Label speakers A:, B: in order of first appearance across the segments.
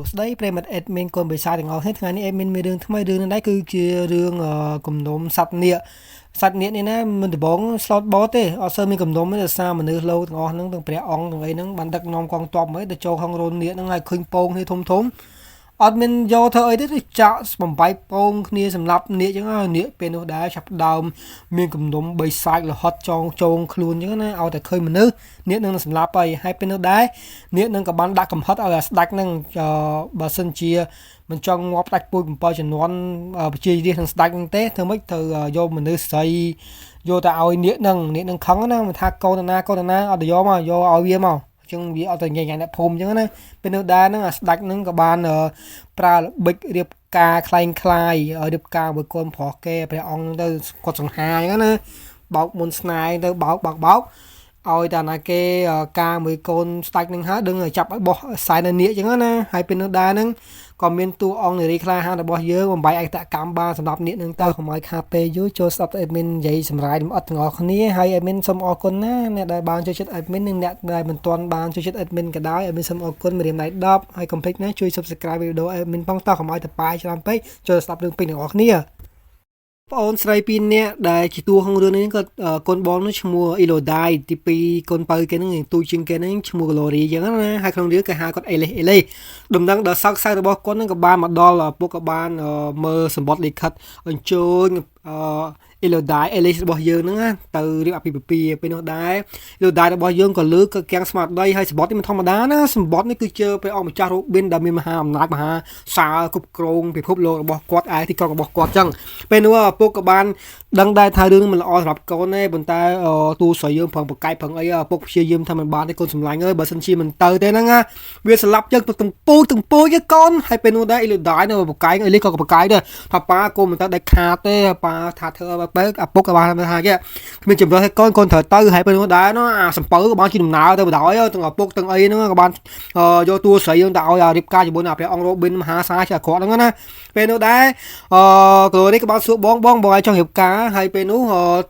A: ស្ដីប្រិមត្ត admin កូនបិសាចទាំងអស់គ្នាថ្ងៃនេះ admin មានរឿងថ្មីរឿងនេះដែរគឺជារឿងគំនុំសត្វនាគនេះណាមិនដំបង slot bot ទេអត់សូវមានគំនុំទេដោយសារមនុស្សលោទាំងអស់ហ្នឹងទាំងព្រះអង្គទាំងអីហ្នឹងបានដឹកនាំកងទ័ពមកទៅចូលក្នុងរោននាគហ្នឹងហើយឃើញពងគ្នាធំអត់មានយកធ្វើអីទេទៅចាក់បំបាយពងគ្នាសម្រាប់នាគអញ្ចឹងនាគពេលនោះដែរចាប់ដើមមានគំនុំបីសាច់រហត់ចងខ្លួនអញ្ចឹងណាឲ្យតែឃើញមនុស្សនាគនឹងសម្លាប់ហើយពេលនោះដែរនាគនឹងក៏បានដាក់កំហិតឲ្យស្ដេចនឹងបើសិនជាមិនចង់ងាប់ដាច់ពួយ7ជំនាន់ប្រជារាស្ត្រនឹងស្ដេចនឹងទេធ្វើម៉េចត្រូវយកមនុស្សស្រីយកទៅឲ្យនាគនឹងខឹងណាមិនថាកូនណាអត់ទៅយកមកយកឲ្យវាមកចឹងវាអត់ទៅញ៉ៃអ្នកភូមិចឹងណាពេលនោះដែរហ្នឹងអាស្ដេចហ្នឹងក៏បានប្រើល្បិចរៀបការคล้ายคล้ายរៀបការមួយកូនប្រុសគេព្រះអង្គទៅគាត់សង្ហាចឹងណាបោកមុនស្នេហ៍ទៅបោកឲ្យតែណាគេការមួយកូនស្ដេចនឹងហើយដឹងចាប់ឲ្យបោះខ្សែនៅនាគចឹងណាហើយពេលនោះដែរហ្នឹងក៏មានតួអង្គនារីក្លាហានរបស់យើងបំបីអក្តកម្មបានសម្រាប់នាគនឹងទៅកុំឲ្យខាតពេលយូរចូលស្ដាប់ admin និយាយសម្រាយលម្អិតទាំងអស់គ្នាហើយ admin សូមអរគុណណាអ្នកដែលបានចូលចិត្ត admin និងអ្នកដែលមិនទាន់បានចូលចិត្ត admin ក៏ដោយ admin សូមអរគុណមេរៀនដៃ10ហើយកុំភ្លេចណាជួយ subscribe វីដេអូ admin ផងតោះកុំឲ្យទៅប៉ាយច្រើនពេកចូលស្ដាប់រឿងពេញទាំងអស់គ្នាបងអូនស្រី2នាក់ដែលជាតួក្នុងរឿងនេះក៏កូនបងនោះឈ្មោះអ៊ីឡូដៃទី2កូនបើគេនឹងទូជាងគេនឹងឈ្មោះ Glory ចឹងណាហើយក្នុងរឿងគេហៅគាត់អេលេសដំណឹងដល់សោកសៅរបស់គាត់នឹងក៏បានមកដល់ពុកក៏បានមើលសម្បត្តិលិខិតអញ្ជើញអ៊ីឡូដៃអេលីសរបស់យើងហ្នឹងទៅរៀបអាពាហ៍ពិពាហ៍ពេលនោះដែរអ៊ីឡូដៃរបស់យើងក៏លើកក៏កាំងស្មារតីហើយសម្បត្តិនេះមិនធម្មតាណាសម្បត្តិនេះគឺជាព្រះអង្គម្ចាស់ Robin ដែលមានមហាអំណាចមហាសាលគ្រប់គ្រងពិភពលោករបស់គាត់ឯទីក្រុងរបស់គាត់ចឹងពេលនោះឪពុកក៏បានដឹងដែរថារឿងមិនល្អសម្រាប់កូនទេប៉ុន្តែទូស្រីយើងប្រឹងប្រកែកប្រឹងអីឪពុកព្យាយាមថាមិនបានទេកូនសម្លាញ់អើយបើសិនជាមិនទៅទេហ្នឹងវាស្លាប់យើងទាំងពូជឯកូនហើយពេលនោះដែរអ៊ីឡូដៃនៅប្រកែកអីលីក៏ប្រកែកដែរថាប៉ាកូនមិនទៅដាច់ខាតទេប៉ាថាធ្វើបើឪពុកក៏បានថាគេគ្មានចម្រើសឲ្យកូនត្រូវទៅហើយពេលនោះដែរនោះអាសំពៅក៏បានជិះដំណើរទៅបណ្ដោយទាំងឪពុកទាំងអីហ្នឹងក៏បានយកតួស្រីយើងទៅឲ្យរៀបការជាមួយព្រះអង្គ Robin មហាសាជាអាក្រក់ហ្នឹងណាពេលនោះដែរGlory ក៏បានសួរបងឲ្យចង់រៀបការហើយពេលនោះ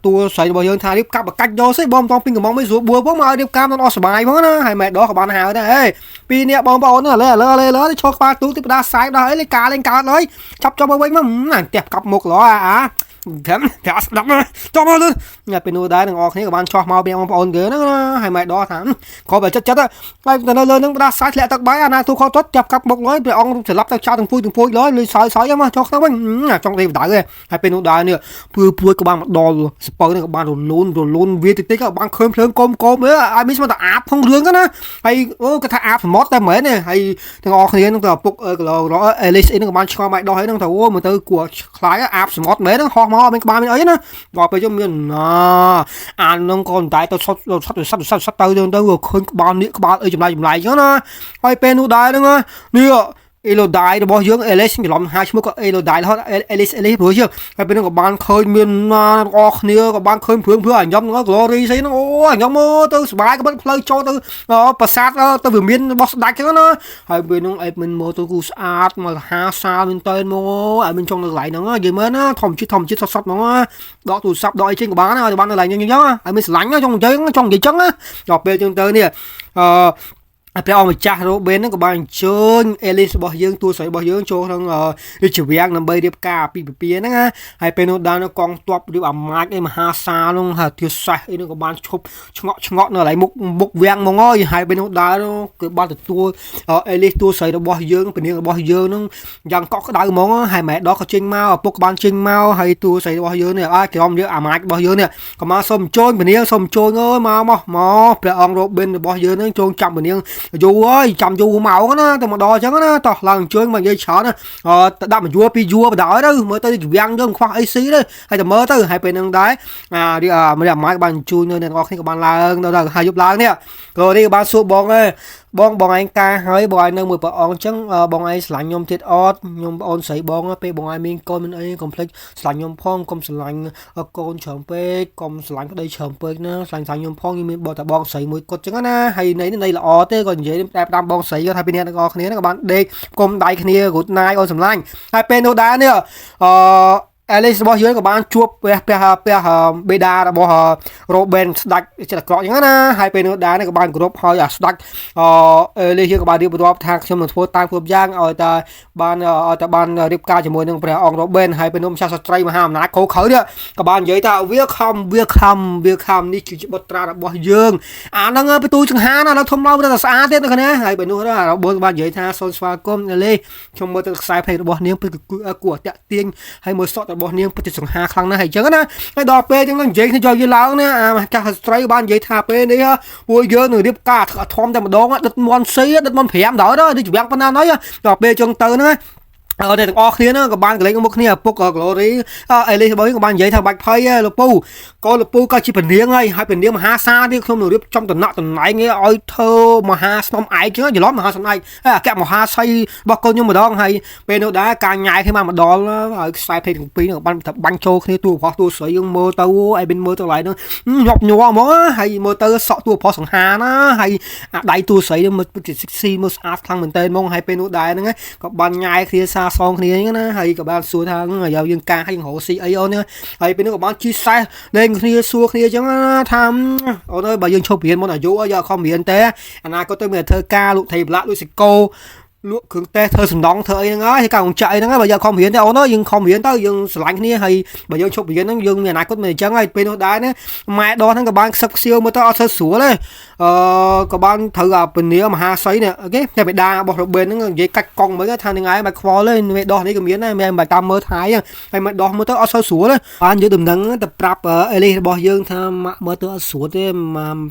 A: តួស្រីរបស់យើងថារៀបកាប់បកាច់យកស្អីបងមិនតង់ពីកំងមិនស្រួលបួលផងមកឲ្យរៀបការមិនអស់សុបាយផងណាហើយម៉ែដោះក៏បានហៅដែរហេពីរនាក់បងប្អូនឥឡូវឈរក្បាលទូទីបដាសាយដល់អីលេការលេងកើតហើយចាប់មកវិញមកណាផ្ទះកាប់មុខឡអាចាំស្ដាប់ចូលមកលើញ៉ាំពេលនោះដែរទាំងអស់គ្នាក៏បានចោះមកពីបងប្អូនគេហ្នឹងហើយម៉ែដោះថាក៏បើចិត្តហើយទៅនៅលើហ្នឹងបដាសាយធ្លាក់ទឹកបាយអាណាទូខោទាត់ចាប់កាប់មុខឡើយព្រះអង្គស្លាប់ទៅចោលទាំងពួយឡើយលុយសើមកចោះក្នុងវិញចង់ទេបដៅទេហើយពេលនោះដែរនេះពួយក៏បានមកដល់សពៅហ្នឹងក៏បានរលូនវាតិចក៏បានឃើញភ្លើងកុំឲ្យមានស្មាតអាបក្នុងរឿងហ្នឹងណាហើយគាត់ថាអាបសមុទ្រតែមែនទេហើយទាំងអស់គ្នាហ្នឹងទៅឪពុកអេលីសអីហ្នឹងក៏បានឆ្ងល់ម៉ែដោះអីហ្នឹងទៅមើលទៅគួរខ្លាចអាបសមុទ្រមែនហ្នឹងហោះមកមានក្បាលមានអីណាដល់ពេលយើងមានអាននឹងក៏តែទៅសុតទៅឃើញក្បាលនេះក្បាលអីចម្លែកអញ្ចឹងណាហើយពេលនោះដែរហ្នឹងនេះអេឡូដៃរបស់យើងអេលីសច្រឡំហៅឈ្មោះក៏អេឡូដៃរហូតអេលីសព្រោះយើងហើយពេលនោះក៏បានឃើញមានអស់គ្នាក៏បានឃើញព្រឺអាញ៉ាំហ្នឹង Glory ស្អីហ្នឹងអូអាញ៉ាំមកទៅសុបាយក៏មិនផ្លូវចូលទៅប្រាសាទទៅវាមានរបស់ស្ដេចចឹងណាហើយពេលនោះអេមិនមកទៅគូស្អាតមកហាសាលមែនតើមកឲ្យមានចង់នៅកន្លែងហ្នឹងនិយាយមែនណាធម្មជាតិសុតហ្មងដកទូរស័ព្ទដកអីចេញក៏បានហើយបាននៅកន្លែងហ្នឹងចឹងឲ្យមានស្រឡាញ់ចង់និយាយចង់និយាយចឹងណាដល់ពេលចឹងទៅនេះព្រះអង្គម្ចាស់ Robin ហ្នឹងក៏បានអញ្ជើញអេលីសរបស់យើងតួស្រីរបស់យើងចូលក្នុងរាជវាំងដើម្បីរៀបការអាពាហ៍ពិពាហ៍ហ្នឹងណាហើយពេលនោះដល់នៅកងទ័ពរៀបអាមាចអីមហាសាលហ្នឹងហើយទាសាសអីហ្នឹងក៏បានឈប់ឆ្ងក់នៅកន្លែងមុខវាំងហ្មងហើយពេលនោះដល់គឺបានទទួលអេលីសតួស្រីរបស់យើងពនាងរបស់យើងហ្នឹងយ៉ាងកក់ក្ដៅហ្មងហើយម៉ែដោះក៏ចេញមកឪពុកក៏បានចេញមកហើយតួស្រីរបស់យើងនេះក្រុមយើងអាមាចរបស់យើងនេះក៏មកសុំអញ្ជើញពនាងសុំអញ្ជើញអើយមកព្រះអង្គ Robin របស់យើងហ្នឹងចូលចាប់ពនាងយូរហើយចាំយូរមកណាទៅមកដល់អញ្ចឹងណាតោះឡើងអញ្ជើញមកនិយាយច្រើនទៅដាក់មួយយួរពីរយួរបណ្ដោយទៅមើលទៅវាំងយើងខ្វះអីស៊ីទៅហើយទៅមើលទៅហើយពេលហ្នឹងដែរអាម៉ាយបានអញ្ជើញនៅអ្នកនរគ្នាក៏បានឡើងទៅហើយយប់ឡើងនេះក៏នេះក៏បានសួរបងដែរបងឯងការហើយបងឯងនៅមួយព្រះអង្គអញ្ចឹងបងឯងស្រឡាញ់ខ្ញុំទៀតអត់ខ្ញុំប្អូនស្រីបងពេលបងឯងមានកូនមានអីកុំភ្លេចស្រឡាញ់ខ្ញុំផងកុំស្រឡាញ់កូនច្រើនពេកកុំស្រឡាញ់ប្តីច្រើនពេកណាស្រឡាញ់ខ្ញុំផងខ្ញុំមានបងតែបងស្រីមួយគត់អញ្ចឹងណាហើយនៃល្អទេក៏និយាយតែតាមបងស្រីគាត់ថាពីអ្នកទាំងអស់គ្នាក៏បានដេកគុំដៃគ្នារូតណាយអូនស្រឡាញ់ហើយពេលនោះដែរនេះ Alice របស់យើងក៏បានជួបព្រះបេដារបស់ Robin ស្ដេចចិត្តអាក្រក់អញ្ចឹងណាហើយពេលនោះដែរក៏បានគ្រប់ហើយអាស្ដេចAlice យើងក៏បានរៀបរាប់ថាខ្ញុំនឹងធ្វើតាមគ្រប់យ៉ាងឲ្យតែបានរៀបការជាមួយនឹងព្រះអង្គ Robin ហើយពេលនោះម្ចាស់ស្ត្រីមហាអំណាចខូខើនេះក៏បាននិយាយថា welcome នេះគឺជាបុត្រារបស់យើងអាហ្នឹងបន្ទូចង្ហាណាដល់ធំឡើងទៅស្អាតទៀតណាគ្នាហើយពេលនោះRobin បាននិយាយថាសូមស្វាគមន៍ Alice ខ្ញុំមើលទៅខ្សែភ្នែករបស់នាងពិតគួរតាក់ទាញហើយមើលសក់របស់នាងពិតជាសង្ហាខ្លាំងណាស់ហើយអញ្ចឹងណាហើយដល់ពេលអញ្ចឹងនិយាយគ្នាយកយើងឡើងណាអាចាស់ស្រីបាននិយាយថាពេលនេះពួកយើងនឹងរៀបការធំតែម្ដងដិតមន់ស៊ីដិតមន់5ដល់ដូចជាវាំងប៉ុណ្ណាហើយដល់ពេលអញ្ចឹងទៅណាតែទាំងអស់គ្នាហ្នឹងក៏បានកលេចមកគ្នាឪពុក Glory Alice របស់យើងក៏បាននិយាយថាបាច់ភ័យលោកពូក៏លោកពូក៏ជាពនាងហើយពនាងមហាសាទៀតខ្ញុំនឹងរៀបចំតំណែងឲ្យធ្វើមហាស្នំឯកចឹងច្រឡំមហាស្នំឯកហើយអគ្គមហាសីរបស់កូនខ្ញុំម្ដងហើយពេលនោះដែរការញ៉ាយគ្នាមកម្ដងហើយខ្សែភ្នែកទាំងពីរហ្នឹងក៏បានបាញ់ចូលគ្នាតួប្រុសតួស្រីយើងមើលទៅឯបិនមើលទៅឡៃហ្នឹងញាប់ញ័រហ្មងហើយមើលទៅសក់តួប្រុសសង្ហាណាហើយអាដៃតួស្រីហ្នឹងមើលពិតជា sexy មើលស្អាតខ្លាំងមែនតើហ្មងហើយពេលនោះដែរហ្នឹងក៏បានញ៉ាយគ្នាសាសងគ្នាហ្នឹងណាហើយក៏បានសួរថាយកយើងការឲ្យរកស៊ីអីអូនហើយពេលនោះក៏បានជីសេះលេងគ្នាសួរគ្នាអញ្ចឹងថាអូនអើយបើយើងឈប់រៀនមុនអាយុយកខំរៀនទេអនាគតទៅមានធ្វើការលក់ថៃប្លាក់លក់សិកោលក់គ្រឿងទេសធ្វើសំណងធ្វើអីហ្នឹងហើយការអង្គចាក់អីហ្នឹងបើយកខំរៀនទេអូនអើយយើងខំរៀនទៅយើងស្រឡាញ់គ្នាហើយបើយើងឈប់រៀនហ្នឹងយើងមានអនាគតមិនអញ្ចឹងហើយពេលនោះដែរណាម៉ែដោះហ្នឹងក៏បានខ្សឹបខ្សៀវមើលទៅអត់សូវស្រួលទេក៏បានត្រូវអាពនាមហាសីនេះអូខេតែបេដារបស់ Robin ហ្នឹងនិយាយកាច់កង់មើលថានឹងឯងមិនខ្វល់ទេមេដោះនេះក៏មានដែរមិនបាច់តាមមើលថៃហើយមេដោះមើលទៅអត់សូវស្រួលទេបានយកដំណឹងទៅប្រាប់Alice របស់យើងថាម៉ាក់មើលទៅអត់ស្រួលទេ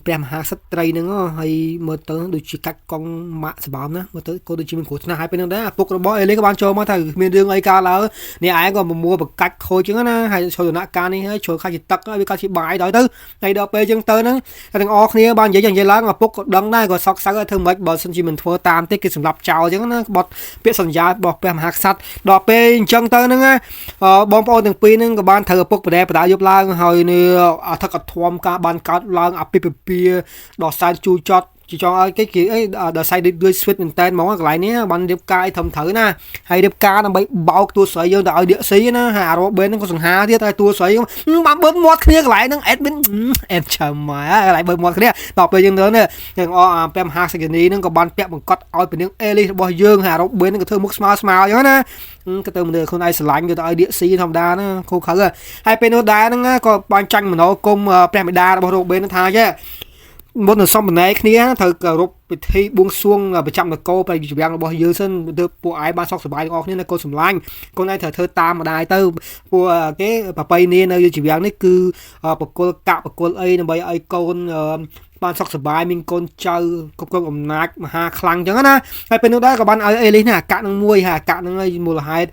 A: ព្រះមហាក្សត្រីហ្នឹងហើយមើលទៅដូចជាកាច់កង់ម៉ាក់សម្បំណាមើលទៅក៏ដូចជាមានគ្រោះថ្នាក់ហើយពេលហ្នឹងដែរឪពុករបស់Aliceក៏បានចូលមកថាមានរឿងអីកើតឡើងនេះឯងក៏មួបកាច់ខូចចឹងណាហើយចូលដំណាក់កាលនេះហើយចូលខាច់ជាទឹកហើយវាកាច់ជាបាយដល់ទៅហើយដល់ពេលចឹងទៅហ្នឹងទាំងអស់គ្នាបាននិយាយឡើងឪពុកក៏ដឹងដែរក៏សោកសៅធ្វើមិនបើសិនជាមិនធ្វើតាមទេគេសម្រាប់ចោលចឹងណាបត់ពាក្យសន្យារបស់ព្រះមហាក្សត្រដល់ពេលអញ្ចឹងទៅហ្នឹងបងប្អូនទាំងពីរហ្នឹងក៏បានត្រូវឪពុកបដិបដាយប់ឡើងហើយនេះអធិកធមការបានកើតឡើងអាពាហ៍ពិពាហ៍ដល់សែនជូរចត់ជាចង់ឲ្យគេអីដល់សៃដូចស្វីតមែនតើហ្មងកន្លែងនេះបានរៀបការឲ្យត្រឹមត្រូវណាហើយរៀបការដើម្បីបោកតួស្រីយើងទៅឲ្យដៀកស៊ីណាហើយអា Robin ហ្នឹងក៏សង្ហាទៀតហើយតួស្រីបានបើកមាត់គ្នាកន្លែងហ្នឹងអេដចាំមកកន្លែងបើកមាត់គ្នាដល់ពេលយើងទៅនេះទាំងអស់ព្រះមហាសេកនីហ្នឹងក៏បានពាក់បង្កត់ឲ្យពនាង Alice របស់យើងហើយ Robin ហ្នឹងក៏ធ្វើមុខស្មើអញ្ចឹងណាក៏ទៅមើលខ្លួនឯងស្រឡាញ់ក៏ទៅឲ្យដៀកស៊ីធម្មតាណាខូខើហើយពេលនោះដែរហ្នឹងក៏បានចាញ់មនោគមព្រះបិតារបស់ Robin ថាចេះមុននឹងសំណេរគ្នាត្រូវគោរពពិធីបួងសួងប្រចាំនគរប្រយុទ្ធវាំងរបស់យើងសិនទៅពួកឯងបានសុខសប្បាយទាំងអស់គ្នានៅកូនសម្លាញ់កូនឯងត្រូវធ្វើតាមម្ដាយទៅពួកគេប្របីនេះនៅយុទ្ធវាំងនេះគឺបកគលកាក់បកគលអីដើម្បីឲ្យកូនបានសុខសប្បាយមានកូនចៅគ្រប់គ្រងអំណាចមហាខ្លាំងអញ្ចឹងណាហើយពេលនោះដែរក៏បានឲ្យAliceនេះអាកាក់នឹងមួយហើយអាកាក់នឹងឲ្យមូលហេតុ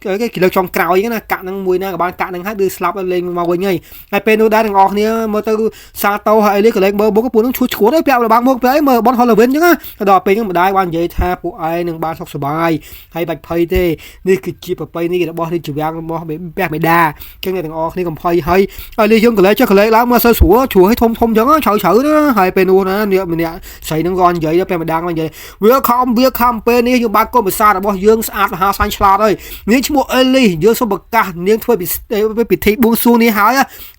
A: គេលើកចុងក្រោយហ្នឹងណាកាក់ហ្នឹងមួយណាក៏បានកាក់ហ្នឹងហើយគឺស្លាប់លេងមកវិញហើយពេលនោះដែរទាំងអស់គ្នាមើលទៅសាតោហើយAliceក៏លេងមើលមុខពួកហ្នឹងឈួតឈួតហើយពាក់លបាំងមុខទៅអីមើលបន Halloween អញ្ចឹងណាដល់ពេលហ្នឹងម្ដាយបាននិយាយថាពួកឯងនឹងបានសុខសប្បាយហើយបាច់ភ័យទេនេះគឺជាប្រពៃណីរបស់រាជវាំងរបស់ព្រះបិតាអញ្ចឹងទាំងអស់គ្នាកំភៃហើយAliceយើងក៏លេងចុះក៏លេងឡើងមកសើស្រួលជ្រួឲ្យធំអញ្ចឹងជ្រៅណាហើយពេលនោះណាអ្នកម្នាក់ស្រីហ្នឹងក៏និយាយព្រះបិតាក៏និយាយវាខំពេលនេះយើងបានកូនប្រសារបស់យើងស្អាតមហាសាញ់ឆ្លាតហើយនេះឈ្មោះAlice យើងសូមប្រកាសនាងធ្វើពិធីបួងសួងនេះហើយ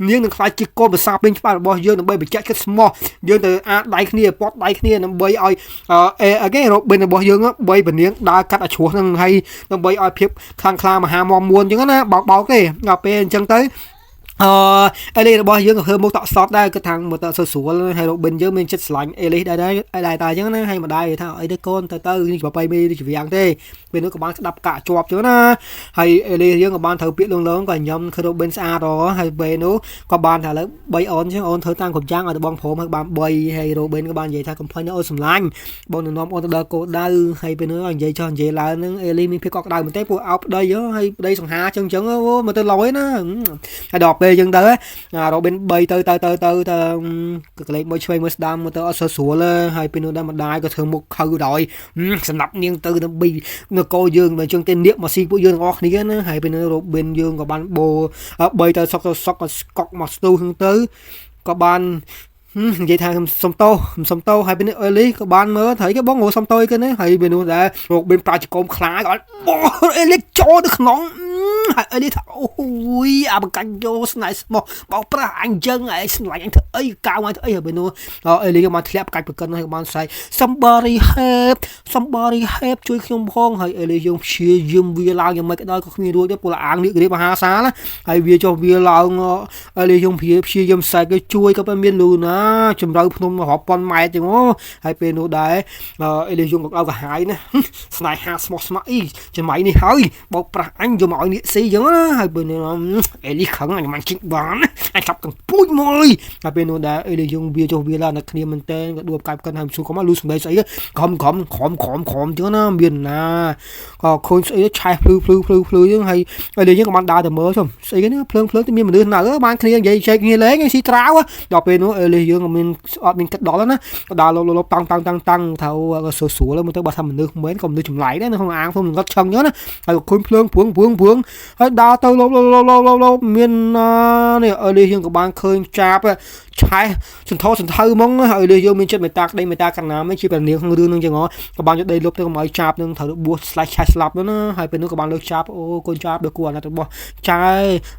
A: នាងនឹងខ្លាចជាកូនប្រសាពេញច្បាស់របស់យើងដើម្បីបញ្ជាក់គិតស្មោះយើងទៅអាចដៃគ្នាពាត់ដៃគ្នាដើម្បីឲ្យគេRobinរបស់យើងបីពនាងដើរកាត់ឲ្យជ្រោះហ្នឹងហើយដើម្បីឲ្យភាពខ្លាំងក្លាមហាមមួនអញ្ចឹងណាបោកទេដល់ពេលអញ្ចឹងទៅAlice របស់យើងក៏ធ្វើមុខតក់សតដែរគឺថាមើលទៅស្រួលហើយ Robin យើងមានចិត្តស្រឡាញ់Alice ដែរតែអញ្ចឹងណាហើយម្ដាយថាអីទៅកូនទៅនេះប្របីមានជាវាំងទេពេលនោះក៏បានស្ដាប់កាក់ជាប់អញ្ចឹងណាហើយAliceយើងក៏បានត្រូវពាក្យលងក៏ញ៉ាំគឺ Robin ស្អាតហើយពេលនោះក៏បានថាឥឡូវ3អូនអញ្ចឹងអូនធ្វើតាមគ្រប់យ៉ាងឲ្យបងព្រមហើយបាន3ហើយ Robin ក៏បាននិយាយថាកំភៃអូនសម្លាញ់បងនឹងនាំអូនទៅដល់គោលដៅហើយពេលនោះនិយាយចោះនិយាយឡើងនឹងAliceមានភាពកក់ក្ដៅមែនទេពួកអោបប្តីហើយប្តីសង្ហាអញ្ចឹងមកទៅលយណាហើយដល់ពេលអញ្ចឹងទៅ Robin 3ទៅក៏ក្លែងមួយឆ្វេងមួយស្ដាំមកទៅអត់ស្រួលហើយពេលនោះដែរម្ដាយក៏ធ្វើមុខខៅដល់សម្រាប់នាងទៅដើម្បីនគរយើងអញ្ចឹងទេនាគមកស៊ីពួកយើងទាំងអស់គ្នាណាហើយពេលនោះ Robin យើងក៏បានបោ3ទៅសុកក៏ស្កក់មកស្ទូហ្នឹងទៅក៏បាន និយាយថាសំតោហើយពេលនេះអេលីក៏បានមើលthấy cái bóng ngồiសំតោគេនេះហើយពេលនោះដែររកមានប្រជាកុំខ្លាចគាត់អេលីចូលទៅក្នុងហើយអេលីថាអូយអាបកាច់យកស្នៃស្មោះបោកប្រាស់អញចឹងឯងស្លាញ់អញធ្វើអីកៅអញធ្វើអីហើយពេលនោះអេលីក៏បានធ្លាក់កាច់ប្រកិនហើយក៏បានស្រែក somebody help ជួយខ្ញុំផងហើយអេលីយើងព្យាយាមវាឡើងយ៉ាងម៉េចក៏ដោយក៏គ្មានរួចទេពលអាងនេះរៀបមហាសាលហើយវាចុះវាឡើងអេលីយើងព្យាយាមស្រែកគេជួយក៏មានលូណាចម្រៅភ្នំរាប់ពាន់ម៉ែត្រចឹងហើយពេលនោះដែរអេលីយងក៏ឲ្យកាហាយណាស្នេហាស្មោះស្ម័គ្រអីចំៃនេះហើយបោកប្រាស់អញយកមកឲ្យនេះស៊ីចឹងណាហើយពេលនោះអេលីខឹងអញមិនជីកបានអញចាប់កពូចមកហើយពេលនោះដែរអេលីយងវាចុះវាឡើងតែគ្នាមែនតើក៏ដួលកាប់កិនហើយស៊ូក៏មកលូសំដីស្អីខំចឹងណាមានណាក៏ឃើញស្អីឆេះភ្លឺចឹងហើយអេលីយើងក៏បានដើរទៅមើលចុះស្អីគេនេះភ្លើងទៅមានមនុស្សនៅបានគ្នានិយាយចែកគ្នាលេងស៊ីត្រាវដល់ពេលនោះអេលីយើងក៏មានអត់មានគិតដល់ណាក៏ដើរលបតាំងថាស្រួលមើលទៅបើថាមនុស្សមែនក៏មនុស្សចម្លែកដែរនៅក្នុងអាងខ្ញុំគាត់ឆឹងចឹងណាហើយឃើញភ្លើងព្រួងហើយដើរទៅលបមាននេះអេលីយើងក៏បានឃើញចាប់ឆែសន្ធោសន្ធៅហ្មងហើយអេលីយើងមានចិត្តមេត្តាក្តីមេត្តាកណ្ណាមជាព្រះនាងក្នុងរឿងនឹងចឹងក៏បានយកដីលុបទៅកុំឲ្យចាប់នឹងត្រូវបួសស្លាច់ឆែស្លាប់នោះណាហើយពេលនោះក៏បានលើកចាប់អូកូនចាប់ដល់គួរអាណត្តិរបស់ចៅ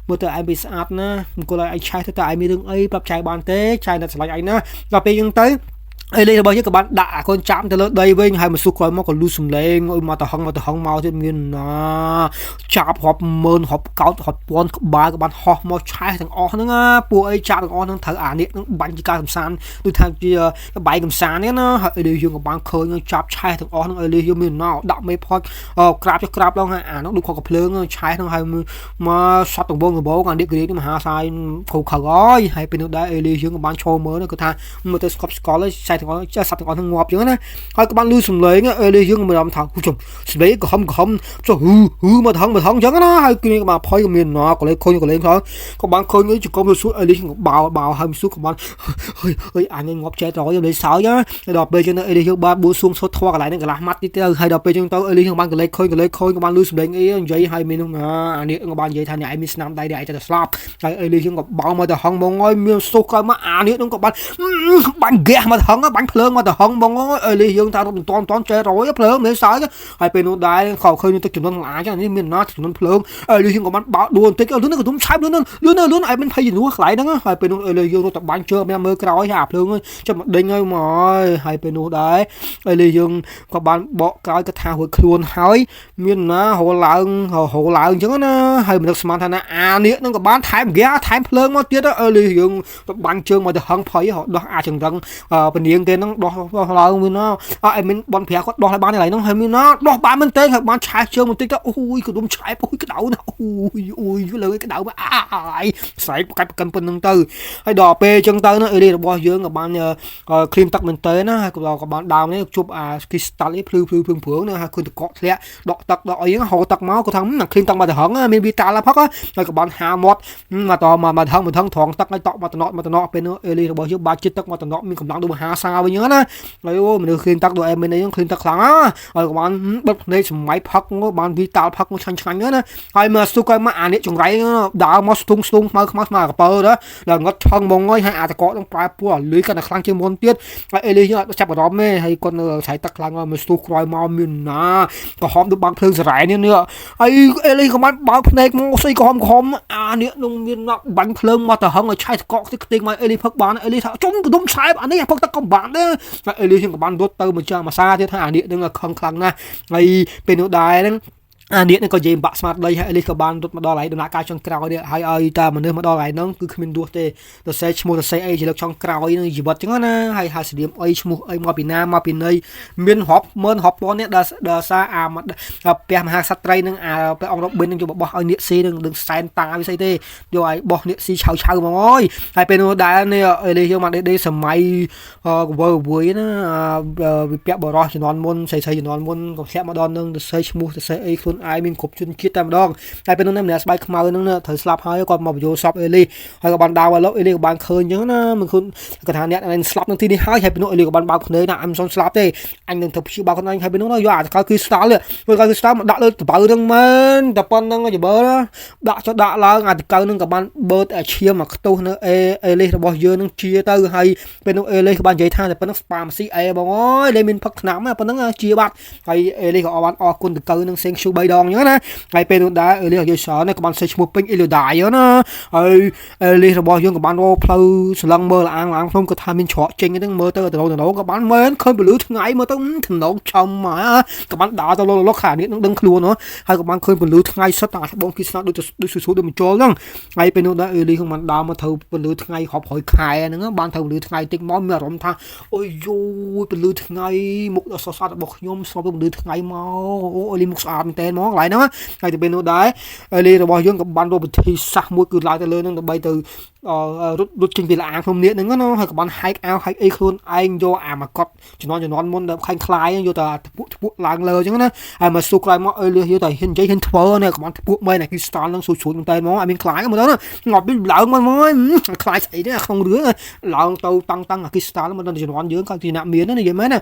A: មើលទៅឯងវាស្អាតណាអង្គុយឲ្យឯងឆែទៅតើឯងមានរឿងអីប្រាប់ចៅបានទេចៅនៅឆ្លាញ់ឯងណាដល់ពេលចឹងទៅអេលីរបស់យើងក៏បានដាក់អាកូនចាំទៅលើដីវិញហើយមកស៊ូក្រោយមកក៏លូសំឡេងអុយមកទៅហងមកទៀតមានណាចាប់រាប់ម៉ឺនរាប់កោតរាប់ពាន់ក្បាលក៏បានហោះមកឆេះទាំងអស់ហ្នឹងណាពួកអីចាប់ទាំងអស់ហ្នឹងត្រូវអានេះនឹងបាញ់ជាការកំសាន្តដូចថាជាបាយកំសាន្តនេះណាហើយអេលីយើងក៏បានឃើញចាប់ឆេះទាំងអស់ហ្នឹងអេលីយើងមានណាដាក់មេផុចក្រាបឡើងហើយអាហ្នឹងដូចខកកំភ្លើងឆេះហ្នឹងហើយមកសតដងអានេះគ្រានេះមហាសាយខូខើហើយពេលនោះដែរអេលីយើងក៏បានឈរមើលគាត់ថាមើលទៅស្កប់ស្កល់ហើយទាំងអស់ចាសសត្វទាំងអស់ហ្នឹងងាប់ចឹងណាហើយក៏បានលឺសំឡេងអេលីយើងក៏មានអារម្មណ៍ថាសំឡេងក៏ហំចុះហ៊ឺមកថងចឹងណាហើយគ្នាក៏បានផុយក៏មានណាក៏លេងខូនក៏បានឃើញជង្គង់ទៅសួរអេលីក៏បោហើយសួរក៏បានអើយអញងាប់ចេះត្រយលេងសើចណាដល់ពេលចឹងអេលីយើងបានបួសួងសូត្រធွာកន្លែងហ្នឹងកន្លះម៉ាត់ទៀតទៅហើយដល់ពេលចឹងទៅអេលីយើងបានក៏លេងខូនក៏បានលឺសំឡេងអីនិយាយហើយមាននោះអានេះក៏បាននិយាយថាអ្នកឯងមានស្នាមដៃឯងទៅស្លាប់ហើយអេលីយើងក៏បោមកទៅហងមកហើយមានសុខក្រោយមកអានេះហ្នឹងក៏បានហ្គាសមកហងបាញ់ភ្លើងមកទៅហងបងអេលីយើងថារត់មិនតាន់ចេះរយភ្លើងមិនសើចហើយពេលនោះដែរខឃើញទឹកចំនួនអាចឹងនេះមានណាចំនួនភ្លើងអេលីយើងក៏បានបោដួលបន្តិចលឿនក៏ទុំឆាប់លឿនឲ្យមិនភ័យជំនួសខ្លាយហ្នឹងហើយពេលនោះអេលីយើងរត់ទៅបាញ់ជើងមើលក្រោយហើយអាភ្លើងចាំដេញហើយមកហើយពេលនោះដែរអេលីយើងក៏បានបកក្រោយក៏ថារួចខ្លួនហើយមានណាហូរឡើងអញ្ចឹងណាហើយមិននឹកស្មានថាណាអានេះនឹងក៏បានថែមហ្គាថែមភ្លើងមកទៀតអេលីយើងទៅបាញ់ជើងមកទៅហឹងភ័យដោះអាចង្រឹងពនាងគេហ្នឹងដោះឡើងមានណាអេមិនបនប្រាគាត់ដោះឲ្យបានឡើយហ្នឹងហើយមានណាដោះបានមែនទេហើយបានឆែកជើងបន្តិចទៅអូយក៏ដុំឆែកអូយក្តៅណាអូយលើក្តៅមកអាយស្រែកកាច់ប្រកិនប៉ុណ្្នឹងទៅហើយដល់ពេលអញ្ចឹងទៅណាអេលីរបស់យើងក៏បានគ្លីមទឹកមែនទេណាហើយក៏បានដើមនេះជប់អាគីស្តាល់នេះភ្លឺព្រឿងណាហើយឃើញតកកធ្លាក់ដកទឹកដល់អីហ្នឹងហូរទឹកមកគាត់ថានឹងគ្លីមទឹកមកទៅហងមានវីតាល់ផឹកហើយក៏បានហាមាត់មកហឹងត្រង់ទឹកឲ្យតក់មកតំណក់ពេលនោះអេលីរបស់យើងបាច់ចិត្តទឹកមកតំណក់មានកម្លាំងដូចមហាសាវិញហ្នឹងណាហើយអូមនុស្សឃ្លីនទឹកដូចអេមែនអីហ្នឹងឃ្លីនទឹកខ្លាំងណាហើយក៏បានបិទភ្នែកសម័យផឹកបានវីតាល់ផឹកឆ្ងាញ់ណាហើយមើលស្ទុកឲ្យមកអានេះចង្រៃដើរមកស្ទុងខ្មៅកពើដល់ងត់ឆឹងហ្មងហើយអាតកកនឹងប្រែពួរលុយកាន់តែខ្លាំងជាងមុនទៀតហើយអេលីយើងអត់ចាប់អារម្មណ៍ទេហើយគាត់នៅស្រែទឹកខ្លាំងមកស្ទុះក្រោយមកមានណាក៏ហមដូចបាំងភ្លើងសរ៉ែនេះហើយអេលីក៏បានបើកភ្នែកមកស្អីក៏ហមអានេះនឹងមានបាញ់ភ្លើងមកទៅហឹងឲ្យឆៃតកកខ្ទេងមកអេលីផឹកបានអេលីថាជុំកដុំឆែបអានេះផឹកទឹកក៏បានដែរហើយអេលីយើងក៏បានរត់ទៅមកចាមកសាទៀតថាអានេះនឹងខឹងខ្លាំងណាស់ហើយពេលនោះដែរហ្នឹងអានេះក៏និយាយបាក់ស្មាតដីហើយអេលីសក៏បានរត់មកដល់ហើយដំណាក់កាលចុងក្រោយនេះហើយឲ្យតាមនុស្សមកដល់ហើយហ្នឹងគឺគ្មានរស់ទេទៅសេឈ្មោះទៅសេអីជាលើកចុងក្រោយនឹងជីវិតចឹងណាហើយហៅស្រៀមអីឈ្មោះអីមកពីណាមកពីណីមានរាប់ម៉ឺនរាប់ពាន់នេះដល់សារអាព្រះមហាក្សត្រីនឹងអាព្រះអង្គរបិននឹងយកបោះឲ្យនាគស៊ីនឹងសែនតាវាស្អីទេយកឲ្យបោះនាគស៊ីឆៅហ្មងហើយពេលនោះដែរនេះអេលីសយកមកដេសម័យវើយណាវិពៈបរោះជំនាន់មុនស្រីជំនាន់មុនក៏ធ្លាក់មកដល់នឹងទៅសេឈ្មោះទៅសេអីខ្លួន ai mình cục chuyên chiết tam đong ai bên nông nè bay khmau nông thời slap hai còn một vô shop Eli hay các bạn đào vào lốc Eli các bạn khơi nhớ nó mình không cái thằng nè anh slap nông thi đi hai hay bên nông Eli các bạn bao nơi nào anh son slap đây anh đừng thực sự bao con anh hay bên nông nó dọa cái cristalเลยcái cristal mà đã lên từ bao nông men tập con nông cái bơ đó đã cho đã là ngày cái nông các bạn bơ ở chia mà tôi nó Eli là bao giờ nông chia tới hay bên nông Eli các bạn chạy thang thì bên nông spam si bao ơi đây mình phát nắm mà bên nông chia bát hay Eli các bạn quân từ cái nông sen su bay đòn nhớ nè ngày bên nông đã Eli cái sở này các bạn sẽ mua pin Eli đại nhớ nè hay Eli là bao giờ các bạn ô pleu sờ lăng mơ là ăn không có tham mình chọn trên cái mơ tới từ đâu các bạn mới khơi bị lưới ngày mơ tới thằng nấu chồng mà các bạn đá tao lo khả năng đứng luôn nữa hay các bạn khơi bị lưới ngày sát tạt bóng kia sát đôi số đôi mình trôi lắm ngày bên nông đã Eli không bạn đá mà thầu bị lưới ngày họp hội khai nữa bạn thầu lưới ngày tích món mẹ rộn thang ôi vô bị lưới ngày một là sát bọc nhôm so với lưới ngày mau Eli một sạp mình tên món lại nữa ngày từ bên nông đá Eli là bao giờ các bạn đồ bị thi sát mũi cứ lại từ lên nó bay từ rút trình về là ăn không niệm nữa nó hay các bạn hay ao hay ấy luôn anh vô mà cọp cho nó môn đập khanh khai vô tờ buộc làng lờ chứ nó mà số khai món vô tờ hình giấy hình thơ này các bạn buộc mây này cái style nó sụt sụt tay món mình khai cái mà đó ngọt bên lợn mà mới khai xảy đấy không đứa lợn tàu tăng là cái style mà nó cho nó dưới cái nạm miếng nó như vậy mấy nè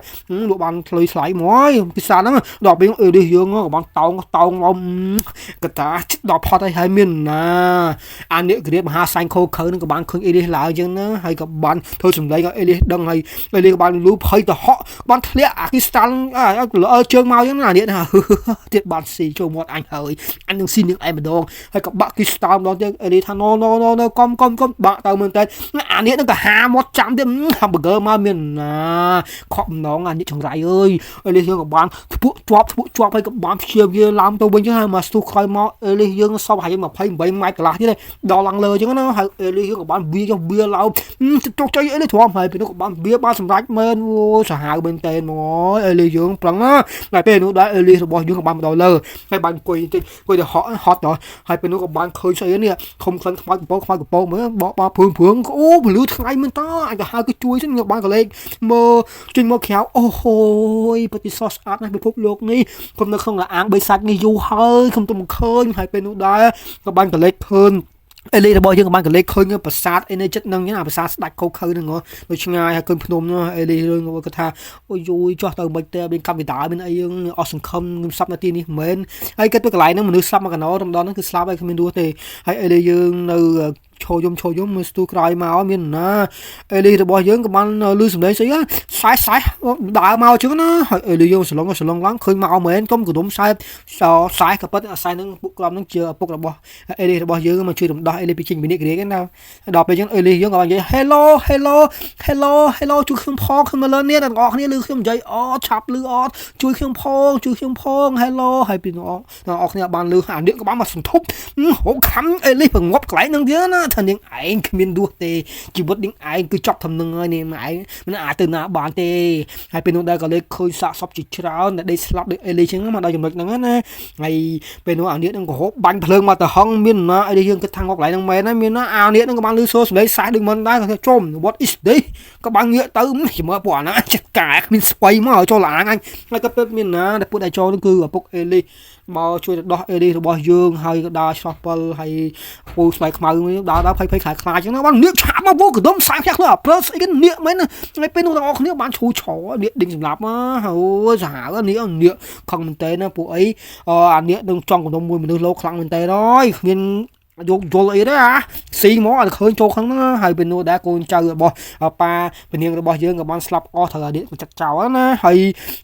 A: bộ bạn lôi sải mối cái style nó đọc bên đi dương các bạn tàu ông cái ta đọcพอได้ให้มินนะอันนี้เรียกมหาไซโคเคอร์นึงกับบ้านเคยเอเดียหลายจังนะให้กับบ้านเธอสมใจกับเอเดียดังให้เอเดียกับบ้านรู้ให้แต่เหาะบ้านทะเลอากิสถานเชิงมาอย่างนั้นเนี่ยนะเจ็ดบ้านสี่โจมดอันเฮ้ยอันหนึ่งซีหนึ่งไอ้มาดองให้กับบักกิสถานตอนที่เอเดียทานโนก้มบ้าเตาเมืองเต้อันนี้ตั้งแต่หามดจำเต็มทำเบอร์เกอร์มาเมียนนะขอบน้องอันนี้จังไรเอ้ยเอเดียกับบ้านปุ๊บจวบให้กับบ้านเชียร์เยอะลามตัวเป็นยังไงมาสู้คอยมาเอเดียยังsau hay mà phải bảy mai cả thế này đò lăng lờ chứ nó hay Eli của bạn bia trong bia lâu cho chơi Eli thua hay bên nó của bạn bia ba sầm rách men vô sợ hãi bên tên mà Eli dương plăng á ngày bên nó đã Eli rồi bao dương của bạn đò lờ hay bạn quỳ để họ rồi hay bên nó của bạn khơi xây này không khăn khoai của bố mới bỏ phượng ô lứa thay mình ta anh cả hai cái chuối trên ngược bạn cả lên mơ trên mơ khéo ôi bát sauce art này bị phốt luộc ní không nó không là ăn bê sạch ní du hơi không tụm khơi hay bên nó đã các bạn có lấy hơn Eli là bao nhiêu các bạn có lấy khơi như bát sát Eli chất năng như nào bát sát đặt câu khơi đừng có đôi ngay hay cơn phun nó Eli luôn cái tha ôi vui cho tàu bạch bên cam bị đá bên ấy awesome không sắp là tin đi mến hay cái tôi lại nó mình đưa sắp mà cái nó trong đó nó cứ slap hay mình đua thì hay Eli dương từโชยมมันตู้กลายมาเอามีนะเอลีจะบอกยังกับมันลือสมัยสิอ่ะสายด่ามาchứ nóเอลียังสลองล้างเคยมาเอาเหมือนก้มกระดุมสายกับปั๊ดสายนึงปุกลำนึงเจอปุกระบอกเอลีจะบอกยังมันช่วยดมดอกเอลีไปจริงไปนี่กันเด็กกันแล้วดอกไปยังเอลียังกับมันยัง hello ช่วยเครื่องพองขึ้นมาเลยเนี่ยแต่ออกเนี่ยลือเครื่องใจอ๋อฉับลืออ๋อช่วยเครื่องพอง hello ให้พี่น้องออกเนี่ยบานลือหาเด็กกับบ้านมาสมทบโหคำเอลีเพิ่งงบไกลนึงเยอะนะท่านยังไอ้มินดูเตจีบดยังไอ้คือจับทำนึงเลยเนี่ยไอ้มันอาจตื่นหน้าบานเตให้เป็นคนใดก็เลยเคยสะสมจิตเราแต่ได้สลับได้เอลิชิงมาได้จำนวนนั้นนะไอ้เป็นคนอันนี้นั่งก็หกบันเพลิงมาแต่ห้องมินนะไอ้ยังก็ทางออกไหลนั่งไปนะมินนะอันนี้นั่งก็บังลือโซ่เลยสายดึงมันได้ก็จม what is this ก็บังเงี้ยตื้มchỉ mới bỏนะจัดการมินสไปมาเอาโจหลังไงแล้วก็เป็นมินนะแต่พูดไอ้โจนั่นคือพวกเอลิมาช่วยดอกเอลิบอยยืงให้ดาช็อปเปอร์ให้ฟูสไลค์มาดาไปขายคลายจังนะว่าเนื้อฉามาโว้กระดมสายแค่เลยเพราะไอ้กันเนื้อมันไอ้เป็นตัวออกเนื้อบ้านชูฉอเนื้อดิ่งสำหรับมาโอ้สหก็เนื้อของมันเตะนะพวกไอ้อันเนื้อดึงจ้องของนมมวยมันดึงโลครั้งมันเตะน้อยเงินโยนเลยนะซีหมอเคยโจครั้งนั้นให้เป็นโนได้โกนเจอบ่ปลาเป็นเนื้อบอยยืงกับบ้านสลับออเธอเด็กมันจัดเจ้านะให้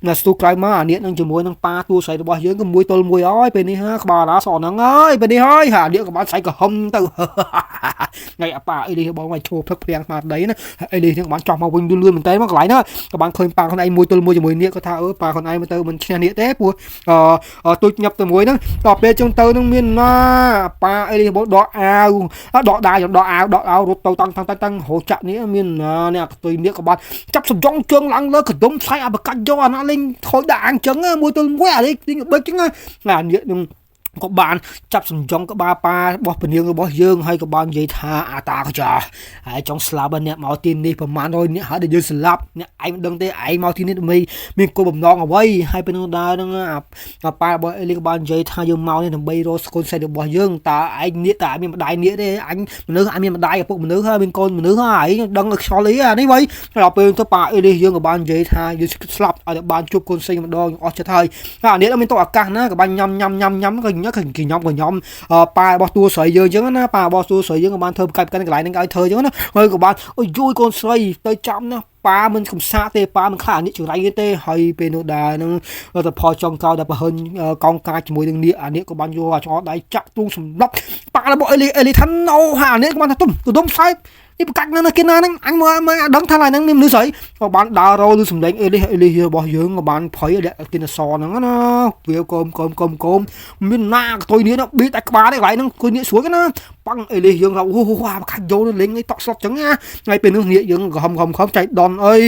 A: น่ะสู้ไกลมาเนื้อนั่งจมวยนั่งปลาตัวใส่บอยยืงกับมวยตัวมวยอ้อยเป็นนี่ฮะบาลาสอนนั่งเอ้ยเป็นนี่เฮ้ยหาเนื้อกับบ้านใส่กับหอมตื่ไงปลาไอ้ดีบอกว่าโชว์เพียงมาได้นะไอ้ดีที่บ้านจอมมาวิ่งเรื่อยๆมันเต้มากหลายนะกับบ้านเคยปลาคนไอ้มวยตัวมวยจมวยเนื้อก็ท่าปลาคนไอ้มันเตอมันเชียร์เนื้อเต้ปัวตัวnhậpตัวมวยนั่งต่อไปจงเตอนั่งมินนะปลาไอ้ดีบอกดอกดอกao rút tàu tăng hỗ trợนี้miền nè tôi biết các bạn chấp sòng trong trường lăng lơ khởi động sai à bậc cạnh cho nó lên thôi đạn trứng mùi tôi quẹ đấy tiếng bếch trứng là nhiệt có bạn chắp sừng trong cái ba pa bỏ bình dương bỏ dương hay có bạn vậy tha ta có chờ trong slab nè mau tin đi phần màn thôi nè hả để dương slab nè anh đừng tới anh mau tin đi mình cô bầm non ở quay hai bên đó nó pa bỏ liên bạn vậy tha dương mau nên bay rồi con xe được bỏ dương ta anh nè ta mình đại nè đây anh nữ anh mình đại phụ nữ ha bên con nữ ha ấy đừng so lý à đấy vậyเราเป็นตัวป่าเอเลียงกับบ้านเจทาอยู่สลับอะไรบ้านจุบคนซิงมันดองออชไทยอันนี้เราเป็นตัวอากาศนะกับบ้านยำก็อย่างเงี้ยกี่ยำกับยำปลาบอตัวสวยเยอะจังนะปลาบอตัวสวยเยอะกับบ้านเธอกันกันหลายนึงไอ้เธอจังนะเฮ้ยกับบ้านโอ้ยยุ้ยคนสวยเตยจำนะปลามันขมซาเตปลามันขาดนี่จุไรเตให้เป็นโนดานึงแต่พอจองเก่าแต่พอเฮินกองกายจมูกดึงเนี่ยอันนี้ก็บ้านยัวจอได้จับตุ้งสำรับปลาแล้วบอกเอลีทันเอาหาเนี่ยก็บ้านตุ้มไฟนี่ประกาศนั่นนะกินนั่นอันมาดังท่าไรนั่งนิ่มนื้อใสก็บ้านดาวเราดูสมเด็จเอลีบอกเยอะกับบ้านเผยเด็กกินซอนั่งนะเวียวกลมมินหน้าตัวนี้นะบีแต่กบาได้ไหลนั่งตัวนี้สวยกันนะปังเอลียังเราโอ้โหขัดโยนเล็งไอ้ตอกสดจังนะไงเป็นเรื่องนี้ยังkhôngใจดอนเอ้ย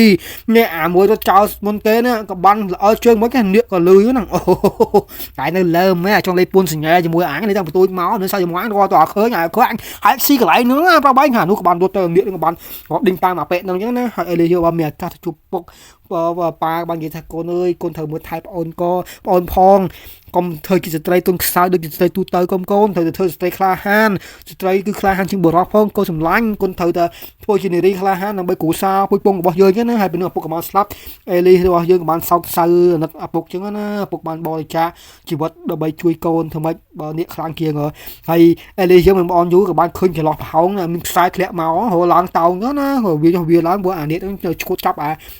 A: เนี่ยมวยตัวเจ้ามนเต้เนี่ยกับบ้านเชิงmấy cáiเนี่ยก็ลือนั่งโอ้cái nơi lơ mấy trong đây buôn sình nghe cho mùi áng này đang tôi máu nữa sao cho mùi áng qua tòa khơi nhà khơi anh hãy xí cái lại nữa bao bánh hà nuôi của bạn tôi tờ điện của bạn có đinh ta mà pẹt nó nhá nè hãy lấy hiệu ba mẹ ta chụp bọc và pa bạn gì thật con ơi con thờ mới thay ôn phong con thời kỳ tây tuần sau được tây tu tới con thời tây kha han tây cứ kha han chừng bờ róc phong con sầm lanh con thời thôi chỉ này đi kha han là bây cũ sao bây bông bỏ rơi chứ nó hai bên nữa Pokemon slap Eli bỏ rơi của bạn sau nó bục chứ nó bục bạn bò cha chỉ vật đờ bây chui con thôi mấy bờ nịa khang kia rồi hay Eli chứ mình bon vú của bạn khơi chỉ lọt hóng là mình sai khẽ máu hồ láng tàu nó hồ bia láng bữa nịa nó chốt chắp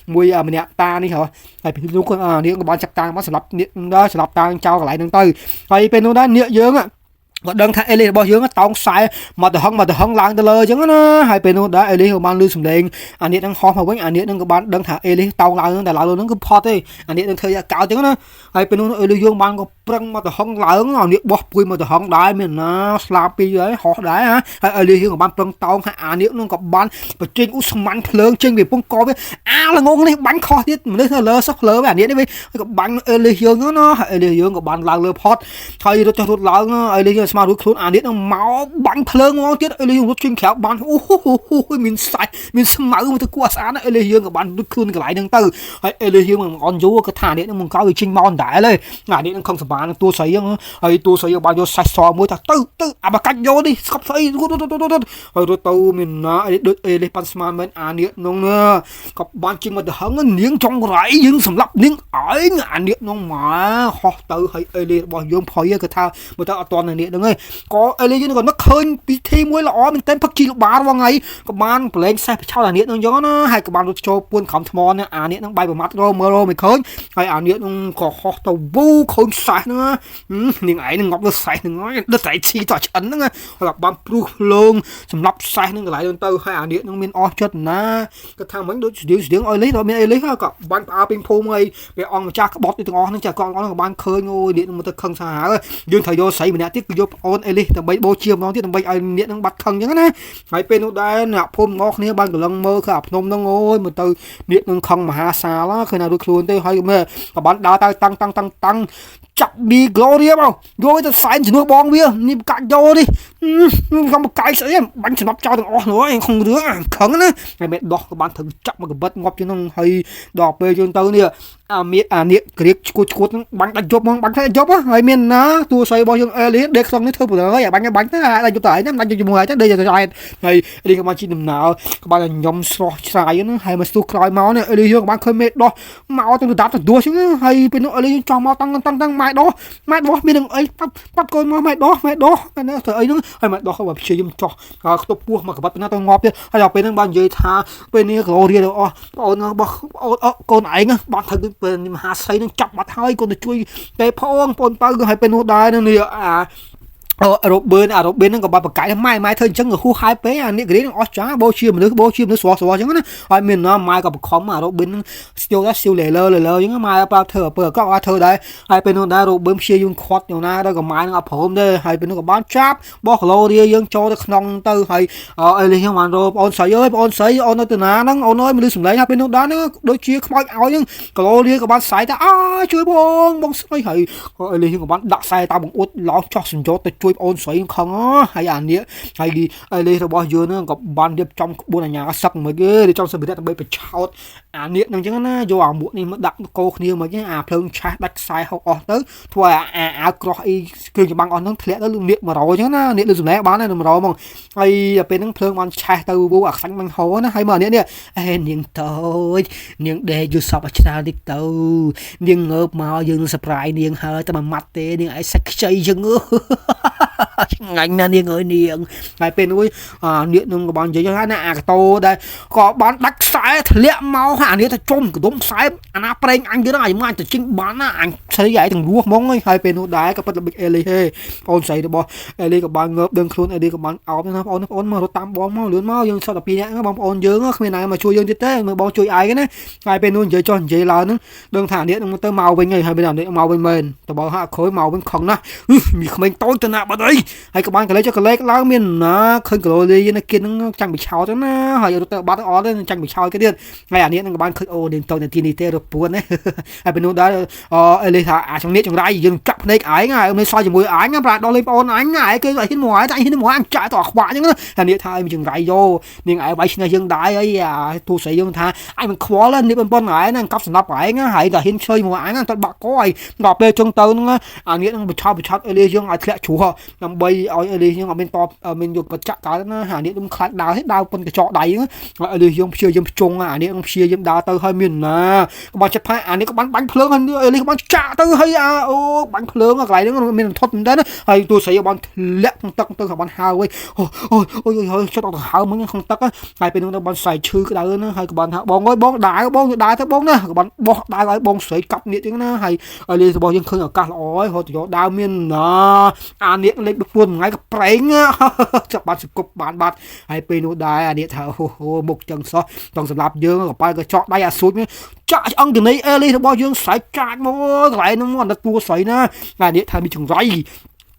A: mùi mình nịa ta đi hả hay bị lúc con nịa của bạn chặt tang bắt sập nịa đó sập tang trao lại tới hay bên nó đã nhựa dương áก็ดังท่าเอลิบอกเยอะก็ต้องใส่มาแต่ห้องล้างตะเลยจังนะให้เป็นได้เอลิของบ้านลือสำเร็จอันนี้ต้องหอมมาไว้อันนี้ต้องกับบ้านดังท่าเอลิต้องล้างแต่ล้างต้องก็พอได้อันนี้ต้องเธอจะเก่าจังนะให้เป็นเอลิยงบ้านก็ปรังมาแต่ห้องล้างอันนี้บอกปุยมาแต่ห้องได้เหมือนนะสลาปีเลยหอได้ฮะให้เอลิของบ้านปรังตองให้อันนี้ต้องกับบ้านไปจริงอุสมันเพลิงจริงแบบปงกอไปละงงเลยบ้านคอที่มันได้เธอเลอะซักเลอะแบบนี้ได้ไหมกับบ้านเอลิยงเนาะเอลิยงกับบ้านล้างเลอะพอดใครเราจะทดล้างเอลิยงสมาร์ทครูอันนี้ต้องmáu bắn phơi ngon tiết ấy dùng rút chuyên khéo bắn mình sai mình sưng máu mà tôi qua sáng ấy lấy dương của bạn rút khôn cái lại đằng tư ấy lấy dương mà ngon dú cái thả điện nó muốn có cái chinh mòn đại lên ngài điện không sập bán tua sấy ấy tua sấy bao nhiêu sai so mới thật tư à mà cắt vô đi sắp sấy rồi tôi mình ấy được ấy lấy pansman mình à điện nông nữa gặp bạn chinh mà hứng nó niếng trong rải dương sầm lấp niếng ấy ngài điện nông mà họ tự ấy lấy bao nhiêu phơi cái thao mà ta toàn này điện đừng ơi cóเอลิยก่อนนักเคยปีทีมวยละอ๋อมันเต้นพักจีลูกบาร์ว่าไงกับบ้านเพลงใส่ไปเช่าอันนี้น้องย้อนนะให้กับบ้านรถโชว์ปูนขำทมอนเนี่ยอันนี้น้องใบประมัดโรเมโรไม่เคยให้อันนี้น้องขอฮอตวูคนใส่นะนี่ไงนึงงอกใส่นึงน้อยเลือดใส่ชีต่อฉันนึงไงกับบ้านปลุกลงสำหรับใส่นึงหลายโดนเตอร์ให้อันนี้น้องมินออชุดนะก็ทางมันดูเสียงเอลิเรามีเอลิกับบ้านอาเป็นโพงไงไปอองมาจากบอสที่ตรงอ๋อนั่นจากกองกับบ้านเคยงูเดี๋ยวมันจะคังสายืนถ่ายโยใส่เหมือนเนี่ยที่โยออนเอลิแต่ใบโบเชียมน้องที่ทำใบไอเนี่ยต้องบัดคังอย่างนั้นนะไอเป็นอุดรเนี่ยพุ่มงอกเนี่ยบ้านกับลังเมอร์กับนมน้องโอ้ยมันตื่นเนี่ยต้องคังมหาศาลเคยนาดูครูนเต้ให้เมื่อกับบ้านดาวตั้งจับบีโกลเรียบเอาโยจะใส่ถึงบองเบี้ยนี่กัดโยดิก็มาไก่เสียบันฉบับเจ้าต้องอ๋อหนูเองคงเรื่องขังนะไอเม็ดดอกกับบ้านถึงจับมากับบัดงอบจนต้องให้ดอกไปจนตื่นเนี่ยเนี่ยเกลียดกุดบังตัดจบมั้งบังแค่จบอ่ะไอเมียนนะตัวใส่บอลยังเลี้ยเด็กสองนี่เธอปวดเลยบังยังบังนั่นอะไรจุดไหนนั่นบังจุดมือจังเดียวจะได้ไอเรียกมาชิมหนาวกับบ้านยอมสลายนั่นให้มาสู้คลายเมาเนี่ยเรียกบ้านเคยเม็ดดอกเมาตั้งแต่ดับตั้งตัวใช่ไหมให้เป็นเรียกจอมเมาตั้งไม้ดอกมีหนึ่งไอ้ปั๊บก้นมาไม้ดอกนั่นเธอไอ้นึงไอ้ไม้ดอกเขาแบบเชี่ยมจ่อตัวปัวมากับบัดเป็นหน้าตัวงอบเนี่ยให้เราเป็นนั่งบ้านเยธาเป็นนี่เราเรียกอ๋อก้นไอ้เงี้ยบ้านเธอเป็นมหาไซนึงจับมาให้คนจะช่วยแต่พ่อองปนไปก็ให้เป็นหัวได้นั่นเนี่ย រ៉ូប៊ឺនអារ៉ូប៊ឺនហ្នឹងក៏បាត់បកាយម៉ែធ្វើអញ្ចឹងក៏ហួសហើយពេកអានេះគ្រីនអស់ចាបោជាមនុស្សស្រស់អញ្ចឹងណាហើយមានណាម៉ែក៏បខំអារ៉ូប៊ឺនហ្នឹងស្ទើរស្ទើរលើអញ្ចឹងម៉ែប្រាប់ធ្វើអពើក៏អត់ធ្វើដែរហើយពេលនោះដែររ៉ូប៊ឺនព្យាយាមខាត់យ៉ាងណាដល់ក៏ម៉ែនឹងអត់ព្រមទេហើយពេលនោះក៏បានចាប់បោះគីឡូរៀលយើងចូលទៅក្នុងទៅហើយអីលេងហ្នឹងបានរ៉ូបងអូនស្រីអើយបងអូនស្រីអូននៅទៅណាហ្នឹងអូនអើយមនុស្សសម្លេងហើយពេលនោះដែរហ្នឹងដូចជាខ្មោចឲ្យហ្នឹងគីឡូរៀលក៏បានស្រាយថាជួយបងស្រីហើយអីលេងក៏បានដាក់ខ្សែតាមបង្អួតឡោចចោះសញ្ចោទៅជួយអូនស្រីខឹងហើយអានេះហើយលេខរបស់យើងហ្នឹងក៏បានរៀបចំក្បួនអាញាសឹកមិនគេរៀបចំសម្ភារៈដើម្បីបញ្ឆោតអានេះហ្នឹងអញ្ចឹងណាយកអាមួកនេះមកដាក់កោគ្នាមកហ្នឹងអាភ្លើងឆាស់ដាច់ខ្សែហុកអស់ទៅធ្វើឲ្យអាវក្រោះអីគ្រឿងច្បាំងអស់ហ្នឹងធ្លាក់ទៅនាគ100អញ្ចឹងណានាគលើសម្លេងបានតែ100ហ្មងហើយពេលហ្នឹងភ្លើងបានឆេះទៅវូអាខ្សាញ់មិនហោណាហើយមកអានេះនាងតូចនាងដេកយូរសពឲ្យច្រើនតិចទៅនាងងើបមកយើងនឹង surprise នាងហើយតែមួយម៉ាត់ទេនាងឯងសាច់ខ្ចីចឹងឆ្ងាញ់ណាស់នាងអើយនាងហើយពេលនោះនាងនឹងក៏បាននិយាយថាណាអាកតោដែរក៏បានដាច់ខ្សែធ្លាក់មកអានេះទៅជុំកដុំខ្សែអាណាប្រេងអញទៅហ្នឹងឲ្យមកទៅជិញបានណាអញស្រីឯងទាំងរស់ហ្មងហើយពេលនោះដែរក៏ពិតល្បិចអេលីហេបងស្រីរបស់អេលីក៏បានងើបដឹងខ្លួនអេលីក៏បានអោបណាបងអូនមករត់តាមបងមកលឿនមកយើងសតតែ2នាក់បងប្អូនយើងគ្មានណាមកជួយយើងទៀតទេមើលបងជួយឯងណាហើយពេលនោះនិយាយចុះនិយាយឡើងហ្នឹងដឹងថានេះនឹងទៅមកវិញហើយពេលនេះមកវិញមែនតបើហាក់ក្រោយមកវិញខឹងណាស់មានក្មេងតូចទៅណាបាត់អីហើយក៏បានកលេចកលេចឡើងមានណាឃើញគីឡូលីណាគៀនហ្នឹងចាញ់បិឆោតណាហើយរត់ទៅបាត់អត់ទេចាញ់បិឆោតគេទៀតហើយអានេះនឹងក៏បានឃើញអូនាងតូចនាទីនេះទេរពួនណាហើយពេលនោះដែរអេលីថាអាចង្នៀកចង្រៃយើងចាប់ភ្នែកឯងហើយមិនសល់ជាមួយអញប្រាដល់លេងបងអូនអញឯងគេឲ្យហ៊ានមកហើយតែហ៊ានមកអញចាក់ទៅអាខ្វាក់អញ្ចឹងណាអានេះថាឲ្យចង្រៃយោនាងឯងវាយឈ្នះយើងដែរអីអាទូស្រីយើងថាអញមិនខ្វល់នេះប៉ុនឯងណាកប់សម្រាប់ឯងហើយតែហ៊ានឆ្លើយមកអញទៅបាក់កឲ្យដល់ពេលចុងទៅហ្នឹងអានេះនឹងបិឆោតអេលីយើងឲ្យធ្លាក់ជ្រោះដើម្បីឲ្យអេលីយើងអត់មានតបមានយកបច្ចៈកើតណាអានេះនឹងខ្លាចដើរដើរប៉ុនកញ្ចក់ដៃហ្នឹងអេលីយើងព្យាយាមជុងអានេះនឹងព្យាយាមដើរទៅហើយមានណាក៏បានចិត្តផាអានេះក៏បានបាញ់ភ្លើងអេលីក៏បានចាក់ទៅហើយអូបាញ់ភ្លើងកន្លែងហ្នឹងមានធត់មែនណាហើយទូស្រីបានធ្លាក់ក្នុងទឹកទៅក៏បានហើវិញអូយចិត្តអត់ទៅហើមិញក្នុងទឹកហើយពេលនោះទៅបានស្រែកឈឺក្តៅណាហើយក៏បានថាបងអើយបងដើរទៅបងណាក៏បានបោះដើរឲ្យបងស្រីកាប់នេះចឹងណាហើយអេលីរបស់យើងឃើញឱកាសល្អហើយរត់ទៅយកដើមមានណាអានេះលេខ4ថ្ងៃក៏ប្រេងចាប់បាត់សគប់បានបាត់ហើយពេលនោះដែរអានេះថាអូមុខចឹងសោះต้องសម្រាប់យើងក៏បែរក៏ចောက်ដៃអាស៊ូចចាក់អង្គទៅនៃអេលីរបស់យើងស្រែកចាច់មកកន្លែងហ្នឹងអត់តួស្រីណាអានេះថាមានចង្រៃ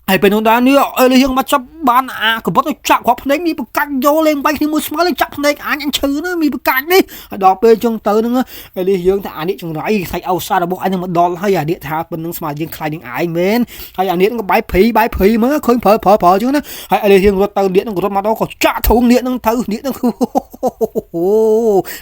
A: ហើយពេលនោះដែរនេះអេលីយើងមកចាប់បានអាកបត់ទៅចាក់គ្រាប់ភ្នែកនេះបកាច់យកលេងបាយគ្នាមួយស្មើលេងចាក់ភ្នែកអញឈឺណាមានបកាច់នេះហើយដល់ពេលចឹងទៅហ្នឹងអេលីយើងថាអានេះចង្រៃខ្លាច់អោសារបស់អញនឹងមកដល់ហើយអានេះថាប៉ុណ្្នឹងស្មើយើងខ្លាច់នឹងឯងមែនហើយអានេះក៏បាយព្រីមើលឃើញប្រើចឹងណាហើយអេលីយើងរត់ទៅនេះនឹងរត់មកដល់ក៏ចាក់ធុងនេះនឹងទៅនេះនឹងអូ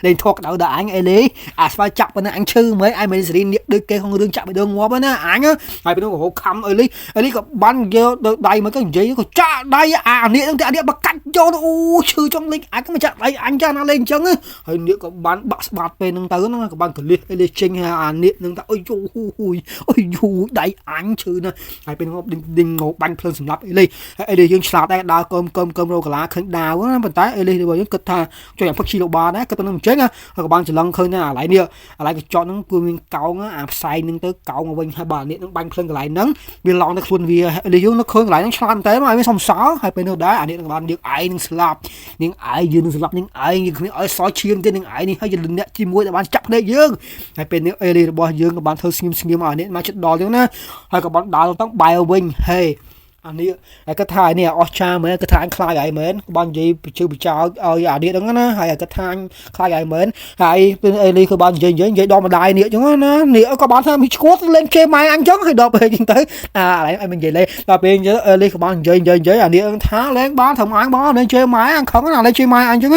A: លេងធေါ်ក្តៅដល់អញអេលីអាស្វាចាប់ប៉ុណ្ណាអញឈឺមើលអញមិនសេរីនេះដូចគេក្នុងរឿងចាក់បេះដូងងាប់ណាអញហើយពេលនោះក៏ហូបខំអេលីក៏បានយកដៃមកក៏និយាយក៏ចាក់ដៃអានេះនឹងតែអានេះបកាច់យកអូឈឺចង់លេងអាចមកចាក់ដៃអញចាណាលេងអញ្ចឹងហើយនេះក៏បានបាក់ស្បាតពេលហ្នឹងទៅហ្នឹងក៏បានកលិះអេលីចេញអានេះនឹងថាអុយយូដៃអញឈឺណាហើយពេលហ្នឹងដេញងបាញ់ភ្លើងសម្លាប់អេលីយើងឆ្លាតដែរដើរកឹមរោកាឡាឃើញដាវណាប៉ុន្តែអេលីរបស់យើងគិតថាជួយអាផឹកឈីឡូបាដែរគិតទៅនឹងអញ្ចឹងហើយក៏បានច្រឡឹងឃើញថាអាឡៃនេះអាឡៃកញ្ចក់ហ្នឹងគឺមានកោងអាផ្សែងហ្នឹងទៅកោងមកវិញហើយបាទនេះនឹងបាញ់ភ្លើងកន្លែងហ្នឹងវាឡងទៅខ្លួនវាអេលីយើងនឹកឃើញកន្លែងហ្នឹងឆ្លាតតែមកមានសំសោហើយពេលនោះដែរអានេះនឹងបានយើងឯងនឹងស្លាប់នាងឯងយើងនឹងស្លាប់នាងឯងយើងគ្មានឲ្យសល់ឈាមទេនាងឯងនេះហើយយើងអ្នកជាមួយតែបានចាក់ភ្នែកយើងហើយពេលនេះអេលីរបស់យើងក៏បានធ្វើស្ងៀមអានេះមកចិត្តដល់ចឹងណាហើយក៏បានដើរទៅបែរវិញហេអានេះឯកថានេះអស់ចាមែនគឺថាអញខ្លាចហើយមែនបាននិយាយបញ្ជើបញ្ចោឲ្យអានេះហ្នឹងណាហើយឯកថាអញខ្លាចហើយមែនហើយពេលអេលីគឺបាននិយាយដល់ម្ដាយនេះចឹងណានេះក៏បានថាមានឈួតលេងជេរម៉ែអញចឹងហើយដល់ពេលចឹងទៅអាឡៃឲ្យមិននិយាយលេដល់ពេលចឹងអេលីក៏បាននិយាយអានេះថាលេងបានធ្វើអញបងលេងជេរម៉ែអញខឹងណាលេងជេរម៉ែអញចឹង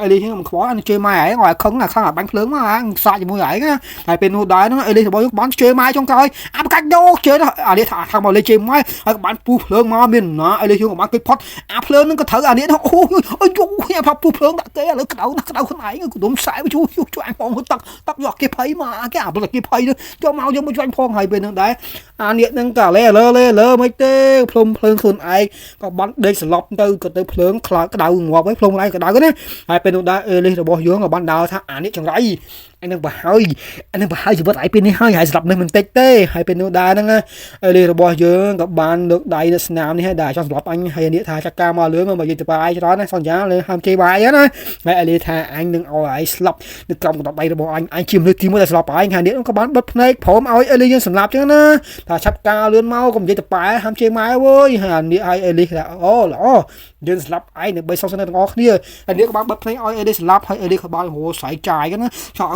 A: អេលីហ្នឹងមិនខ្វល់អញជេរម៉ែឯងឲ្យខឹងអាបាញ់ភ្លើងមកអញសាច់ជាមួយឯងណាហើយពេលនោះដែរហ្នឹងអេលីរបស់យើងបានជេរម៉ែចុងក្រោយអាបកាច់យកជេរអានេះថាមកលេងជេរម៉ែហើយក៏បានពូភ្លើងមកមានណាអេលីយើងក៏បានគេផុតអាភ្លើងនឹងក៏ត្រូវអានេះអូយយូអាផាប់ពូភ្លើងដាក់គេឥឡូវក្តៅខ្លួនឯងក៏ដុំខ្សែជួយអញផងទឹកយកគេភ័យមកគេអាពលគេភ័យយកមកយកមកជួយផងហើយពេលហ្នឹងដែរអានេះហ្នឹងក៏លើមិនទេភ្លើងខ្លួនឯងក៏បានដេកសន្លប់ទៅក៏ទៅភ្លើងខ្លោចក្តៅងាប់ហើយភ្លើងខ្លួនឯងក្តៅណាហើយពេលនោះដែរអេលីរបស់យើងក៏បានដើរថាអានេះចង្រៃ anh đang bảo hơi anh đang bảo hơi chỉ bắt ai bên này hơi hãy sập này mình tết tê hay bên nó đá năngเลยเราบอกเยอะกับบ้านเลือกใดในสนามนี่ให้ได้ช่องสำหรับอันให้เนี่ยทาจักรมาเลือกมายืนตัวไปใช่ไหมนะสัญญาเลยห้ามเจ็บไปนะให้เลยทาอันหนึ่งเอาไอ้สลับนึกกำกับไปเราบอกอันชิมเลยทีมว่าสลับไปให้เนี่ยต้องกับบ้านบัดเพลย์ผมเอาไอ้เลยยืนสำหรับจังนะถ้าชักกาเลือนเมาก็ยืนตัวไปห้ามเจ็บไม้เว้ยให้เนี่ยไอ้เลยละอ๋อเหรอยืนสลับไอ้เนี่ยใบซองเสนอออกเนี่ยอันนี้กับบ้านบัดเพลย์เอาไอ้เลยสลับให้ไอ้เลยกับบ้านโหใส่ใจกันนะใช่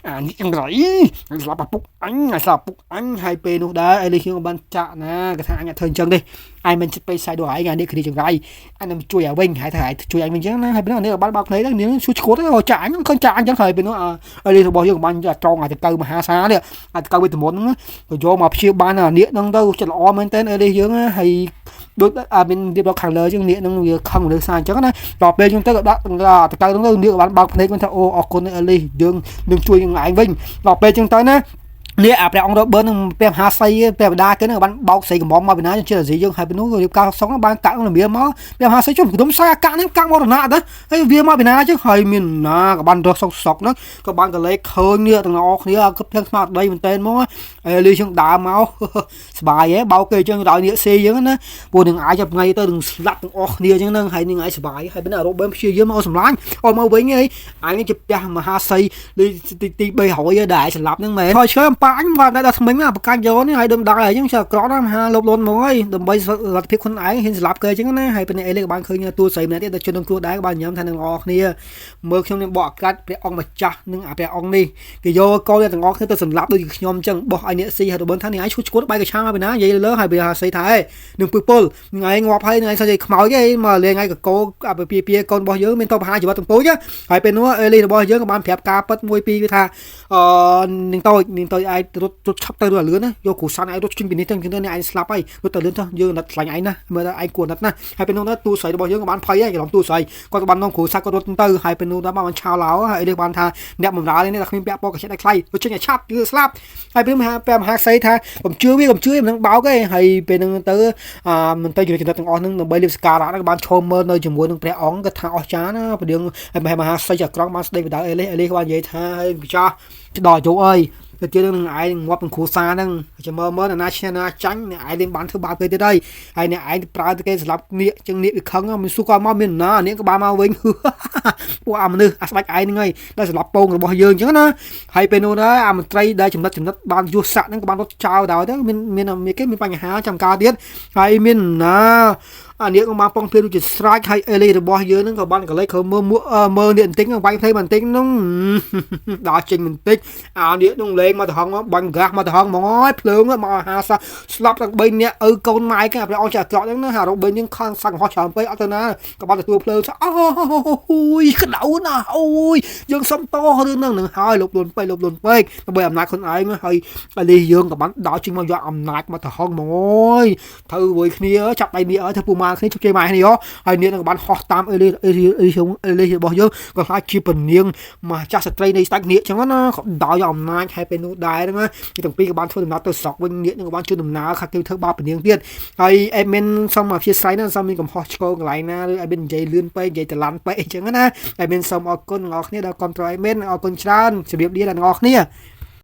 A: อันนี้ยังไงสลับปุ๊กอันสลับปุ๊กอันให้เป็นนู่นได้ไอ้เลยคิดว่าบ้านจะนะกระทั่งอันเทิงจังดิไอ้มันจะไปใส่ด้วยไอ้งานนี้คือดีจังไรอันนั้นช่วยเอาเว้งหายถ่ายช่วยไอ้มันจังนะให้เป็นเนี่ยบ้านบ้านเพลย์แล้วเนี่ยช่วยโค้ดแล้วจ่ายมันคนจ่ายจังเคยเป็นนู่นไอ้เลยบอกยังบ้านจะจองอาจจะเกินมหาศาลเนี่ยอาจจะเกินไปถึงหมดนะrồi vô mà chia ban là niệm năng đâu cho lo men tên ở đây dưỡng hay đôi bên điệp đọc hàng lời chứ niệm năng việc không được sai chắc này đọc bên chúng ta gặp là tất cả những niệm bạn bạc này con thằng ô con ở đây dưỡng đừng chui những ai vinh đọc bên chúng ta nèเนี่ยอาบแต่องเราเบิร์นเปียหาไฟเปียดาเกินบ้านเบาใส่กับหมอมาเป็นน้าจนเชื่อสิยังให้เป็นนู้นเดี๋ยวก้าวสองบ้านกะมันเบี้ยมาเปียหาไฟจุ่มตุ้มใส่กะนั่งกะมรณะเด้อไอ้เบี้ยมาเป็นน้าchứให้มินนะกับบ้านตัวสอกนั้นกับบ้านกับเล็กเคยเนี่ยต่างออกเนี่ยก็เพียงสมาร์ทได้มันเต้นมั้งไอ้ลีช่างด่าเมาสบายแย่เบาเกยจังดาวเนี่ยเสียยังนะปวดหนึ่งไอ้จับไงตัวหนึ่งหลับต่างออกเนี่ยจังนั่งให้หนึ่งไอ้สบายให้เป็นอะไรเบิ้มเชียเยอะมาเอาสำลักเอามาไว้ไงไอ้นี่จะไปมาหาไฟเลยตีใบหอยได้สลับนั่งแม่คอยเชื่อมป้าว่าได้ทำไมประกันโยนนี่ให้ดมได้ยังเชื่อกรอน้ำฮาลบล้นมวยดมใบรัดพิษคนไอ้เห็นสลับเกยจังนะให้เป็นไอ้เล็กบ้านเคยเนี่ยตัวใส่เนี่ยแต่จนต้องตัวได้บ้านย้ำทางนึงออกเนี่ยเมื่อช่วงนี้บอกกัดไปออกมาจ้านึงอาไปออกนี่กี่โยก็เนี่ยต่างออกคือตัวสลับโดยยอมจังบอกไอ้เนี่ยซีให้ตัวบนทางนี้ไอ้ชุดชุดไปกับช่างไปนะยัยเลิกให้ไปหาใส่ไทยหนึ่งปุ๊บปุ๊บไงงอให้ไงใส่ขมเอาไงมาเรียนไงกับโก้อาไปเปียก่อนบอกเยอะเป็นตัวพาอยู่ว่าตรงโป๊ะจ้ะให้เป็นว่าเอลี่บอกเยอะกับบ้านแผลกาปัดมวยปีไปทาหนึ่งตัวไอ้ตัวชับตัวเหลือนะโยกูซันไอ้รถชิงปีนี้ตั้งแต่เนี่ยไอ้สลับไปรถตัวเลื่อนเถอะเยอะนัดใส่ไอ้นะเมื่อไอ้กวนนัดนะให้เป็นนู้นนะตู้ใส่บอกเยอะกับบ้านไพ่ไอ้หลงตู้ใส่ก็บ้านน้องขู่ซักก็รถตื้อให้เป็นนู้นนะบ้านชาวลาวไอ้เด็กบ้านทาเนี่ยมันร้ายเลยเนี่ยเราไม่แปะปอกกับเช็ดไอ้ใครรถชิงไอ้ชับคือสลับให้เป็นมาแปะมาหาใส่ทาผมเชื่อมันบ้าก็ให้เป็นนู้นตื้อมันตื้ออยู่ในจุดต่างๆนึงใบลิฟสกาละบ้านชมเมอร์ในจมูกนึงแปะอ่องก็ทางออกจ้านะประเดี๋ยวให้มาหาใส่จากกล้องมาได้ไปได้เอเล่ก็บ้านใหญ่ทาให้จ้าจะด่าโจ้เอ้ยแต่เจอหนึ่งไอ้วัดเป็นครูซาหนึ่งจะเมื่อนาชนะจังเนี่ยไอ้เล่นบ้านเธอบาไปได้ไอ้เนี่ยไอ้ปลาตะเกียสลับเนี่ยจังเนี่ยอีกครั้งมันสู้กับมาเมียนนาเนี่ยก็บามาเวงพวกมันนึกอาศัยไอ้นี่ไงได้สลับโป่งหรือบ่เยิงจังนะให้เป็นโน่นได้มันไตรได้จำนัดบ้านยุสะนั่นก็บ้านรถเจ้าดาวแต่มีปัญหาจำการเดียดไอ้เมียนนาอันนี้ก็มาป้องเพื่อนจุดสไลด์ให้เอเล่หรือบ่เยอะนั่นก็บ้านก็เลยเขาเมื่อเนี่ยติ้งไว้เพลย์มันติ้งน้องด่าจริงมันติ้งเนี่ยน้องเล่มาทองบังกากมาทองมอยเพลิงมาหาซะสลับจากใบเนี่ยก้นไม้ก็ไปเอาจากเจาะนั่นนะหาเราใบยังข้างสั่งหอฉามไปเอาตัวนั้นกับบ้านตัวเพลิงซะโอ้ยกระเดานะโอ้ยยังซ้ำโตเรื่องนั่งหนึ่งหายหลบหล่นไปใบอำนาจคนไอ้เมื่อให้อะไรยังกับบ้านด่าจริงมายาอำนาจมาทองมอยเธอเว้ยเนี่ยจับไปเนี่ยเธอปูมาคือชุดเจมายนี่อ๋อไอ้เนี่ยกับบ้านฮอตตามเอลี่บอกเยอะก็คล้ายชีเป็นเนียงมาจากสตรีในสตั๊กเนี่ยจังว่านะดาวยอมนายให้เป็นนู่นได้นะที่ต้องปีกับบ้านช่วยดำน้ำตัวสอกวันนี้กับบ้านช่วยดำน้ำค่ะที่เธอบ้าเป็นเนียงเตี้ยไอ้เมนสมมาเชียร์ไซน์นั่นสมิงกับฮอตโกงไหลนะหรือไอ้เป็นใจเลื่อนไปใจแต่ลันไปจังว่านะไอ้เมนสมออกก้นออกเนี่ยดาวคอนโทรลไอ้เมนออกก้นชานเสียบดีดันออกเนี่ย